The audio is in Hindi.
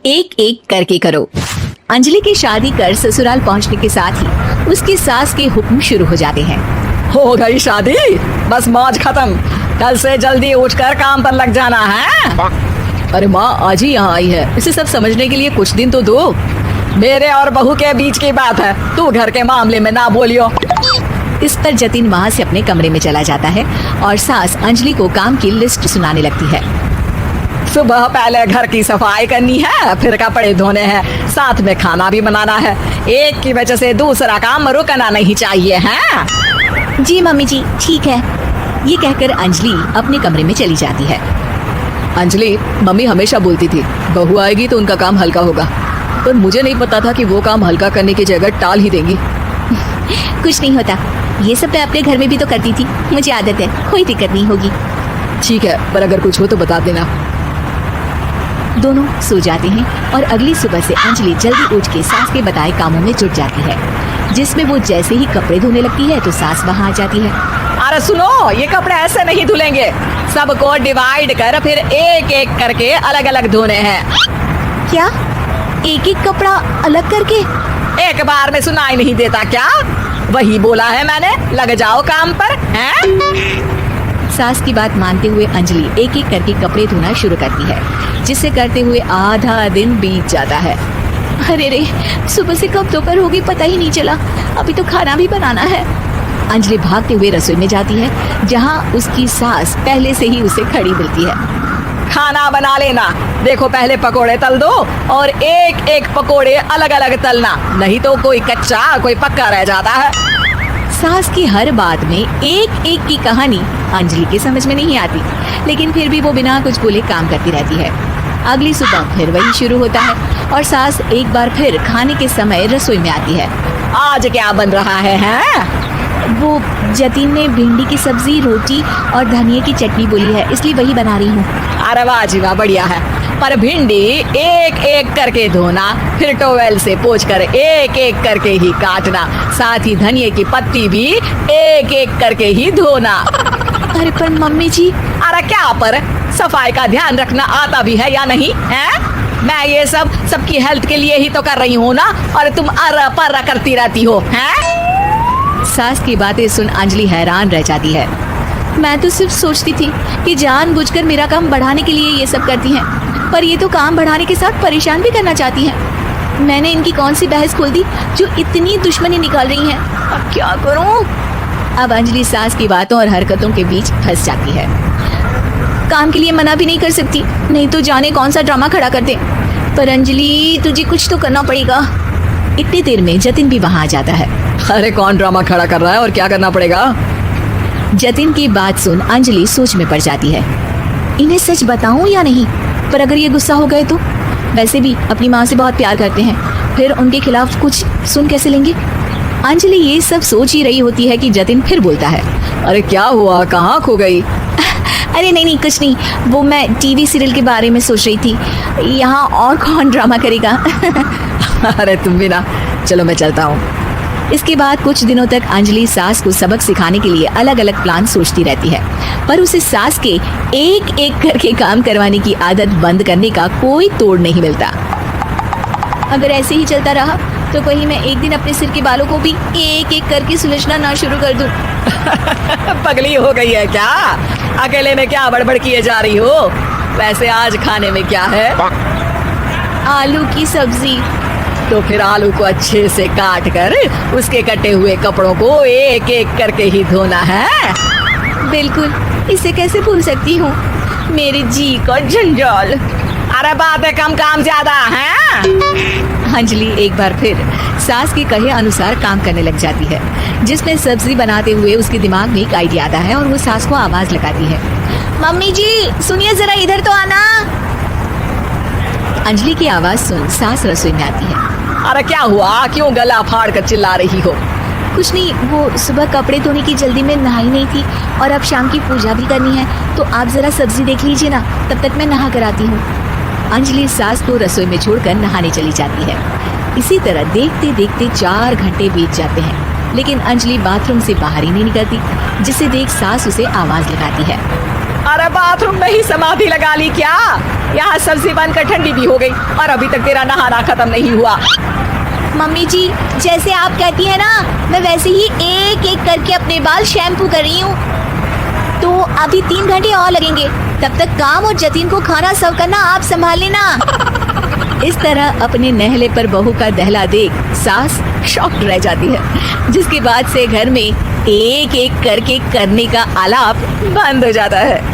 एक एक करके करो। अंजलि की शादी कर ससुराल पहुंचने के साथ ही उसकी सास के हुक्म शुरू हो जाते हैं। हो गई शादी, बस मौज खत्म। कल से जल्दी उठकर काम पर लग जाना है। अरे माँ आज ही यहाँ आई है, इसे सब समझने के लिए कुछ दिन तो दो। मेरे और बहू के बीच की बात है, तू घर के मामले में ना बोलियो। इस पर जतिन वहाँ से अपने कमरे में चला जाता है और सास अंजलि को काम की लिस्ट सुनाने लगती है। सुबह पहले घर की सफाई करनी है, फिर कपड़े धोने हैं, साथ में खाना भी बनाना है। एक की वजह से दूसरा काम रुकना नहीं चाहिए है। जी मम्मी जी ठीक है। ये कहकर अंजलि अपने कमरे में चली जाती है। अंजलि, मम्मी हमेशा बोलती थी बहू आएगी तो उनका काम हल्का होगा, पर मुझे नहीं पता था कि वो काम हल्का करने की जगह टाल ही देंगी। कुछ नहीं होता, ये सब मैं अपने घर में भी तो करती थी, मुझे आदत है, कोई दिक्कत नहीं होगी। ठीक है, पर अगर कुछ हो तो बता देना। दोनों सो जाते हैं और अगली सुबह से अंजलि जल्दी उठ के सास के बताए कामों में जुट जाती है, जिसमें वो जैसे ही कपड़े धोने लगती है तो सास वहाँ आ जाती है। अरे सुनो, ये कपड़े ऐसे नहीं धुलेंगे, सबको डिवाइड कर फिर एक एक करके अलग अलग धोने हैं। क्या एक एक कपड़ा अलग करके? एक बार में सुनाई नहीं देता क्या? वही बोला है मैंने, लग जाओ काम पर हैं? सास की बात मानते हुए अंजलि एक एक करके कपड़े धोना शुरू करती है, जिसे करते हुए आधा दिन बीत जाता है। अरे रे, सुबह से कब दोपहर होगी पता ही नहीं चला, अभी तो खाना भी बनाना है। अंजलि भागते हुए रसोई में जाती है, जहाँ उसकी सास पहले से ही उसे खड़ी मिलती है। खाना बना लेना, देखो पहले पकोड़े तल दो और एक एक पकोड़े अलग अलग तलना, नहीं तो कोई कच्चा कोई पक्का रह जाता है। सास की हर बात में एक एक की कहानी अंजलि के समझ में नहीं आती, लेकिन फिर भी वो बिना कुछ बोले काम करती रहती है। अगली सुबह फिर वही शुरू होता है और सास एक बार फिर खाने के समय रसोई में आती है। आज क्या बन रहा है? वो जतिन ने भिंडी की सब्जी, रोटी और धनिया की चटनी बोली है, इसलिए वही बना रही हूँ। अरे वाह जी वाह, बढ़िया है। पर भिंडी एक एक करके धोना, फिर टोवेल से पोंछकर एक एक करके ही काटना, साथ ही धनिया की पत्ती भी एक एक करके ही धोना। अरे पर मम्मी जी। अरे क्या पर? सफाई का ध्यान रखना आता भी है या नहीं है? मैं ये सब सबकी हेल्थ के लिए ही तो कर रही हूँ ना, और तुम अर पर करती रहती हो हैं? सास की बातें सुन अंजलि हैरान रह जाती है। मैं तो सिर्फ सोचती थी कि जानबूझकर मेरा काम बढ़ाने के लिए ये सब करती हैं, पर ये तो काम बढ़ाने के साथ परेशान भी करना चाहती हैं। मैंने इनकी कौन सी बहस खोल दी जो इतनी दुश्मनी निकाल रही हैं? अब क्या करूं? अब अंजलि सास की बातों और हरकतों के बीच फंस जाती है। काम के लिए मना भी नहीं कर सकती, नहीं तो जाने कौन सा ड्रामा खड़ा कर दे। पर अंजलि, तुझे कुछ तो करना पड़ेगा। इतनी देर में जतिन भी वहाँ आ जाता है। अरे कौन ड्रामा खड़ा कर रहा है और क्या करना पड़ेगा? जतिन की बात सुन अंजलि सोच में पड़ जाती है। इन्हें सच बताऊं या नहीं? पर अगर ये गुस्सा हो गए तो? वैसे भी अपनी माँ से बहुत प्यार करते हैं, फिर उनके खिलाफ कुछ सुन कैसे लेंगे? अंजलि ये सब सोच ही रही होती है कि जतिन फिर बोलता है। अरे क्या हुआ, कहाँ खो गई? अरे नहीं कुछ नहीं, वो मैं टीवी सीरियल के बारे में सोच रही थी। यहाँ और कौन ड्रामा करेगा? अरे तुम भी ना, चलो मैं चलता हूँ। इसके बाद कुछ दिनों तक अंजलि सास को सबक सिखाने के लिए अलग अलग प्लान सोचती रहती है, पर उसे सास के एक एक करके काम करवाने की आदत बंद करने का कोई तोड़ नहीं मिलता। अगर ऐसे ही चलता रहा तो कहीं मैं एक दिन अपने सिर के बालों को भी एक एक करके सुलझना ना शुरू कर दूं। पगली हो गई है क्या? अकेले में क्या बड़बड़ किए जा रही हो? वैसे आज खाने में क्या है? आलू की सब्जी। तो फिर आलू को अच्छे से काट कर उसके कटे हुए कपड़ों को एक एक करके ही धोना है। बिल्कुल, इसे कैसे भूल सकती हूँ, मेरे जी का जंजाल। अरे बातें कम काम ज्यादा है। अंजलि एक बार फिर सास के कहे अनुसार काम करने लग जाती है, जिसमें सब्जी बनाते हुए उसके दिमाग में एक आइडिया आता है और वो सास को आवाज लगाती है। मम्मी जी सुनिए जरा, इधर तो आना। अंजलि की आवाज सुन सास रसोई में आती है। अरे क्या हुआ, क्यों गला फाड़ कर चिल्ला रही हो? कुछ नहीं, वो सुबह कपड़े धोने की जल्दी में नहाई नहीं थी और अब शाम की पूजा भी करनी है, तो आप जरा सब्जी देख लीजिए ना, तब तक मैं नहा कर आती हूँ। अंजलि सास को रसोई में छोड़कर नहाने चली जाती है। इसी तरह देखते देखते 4 घंटे बीत जाते हैं, लेकिन अंजलि बाथरूम से बाहर ही नहीं निकलती, जिसे देख सास उसे आवाज लगाती है। अरे बाथरूम में ही समाधि लगा ली क्या? यहाँ सब्जी बनकर ठंडी भी हो गई और अभी तक तेरा नहाना खत्म नहीं हुआ। मम्मी जी, जैसे आप कहती हैं ना, मैं वैसे ही एक एक करके अपने बाल शैम्पू कर रही हूँ। तो अभी 3 घंटे और लगेंगे, तब तक काम और जतीन को खाना सर्व करना आप संभाल लेना। इस तरह अपने नहले पर बहू का दहला देख सास शॉक्ड रह जाती है, जिसके बाद से घर में एक एक करके करने का आलाप बंद हो जाता है।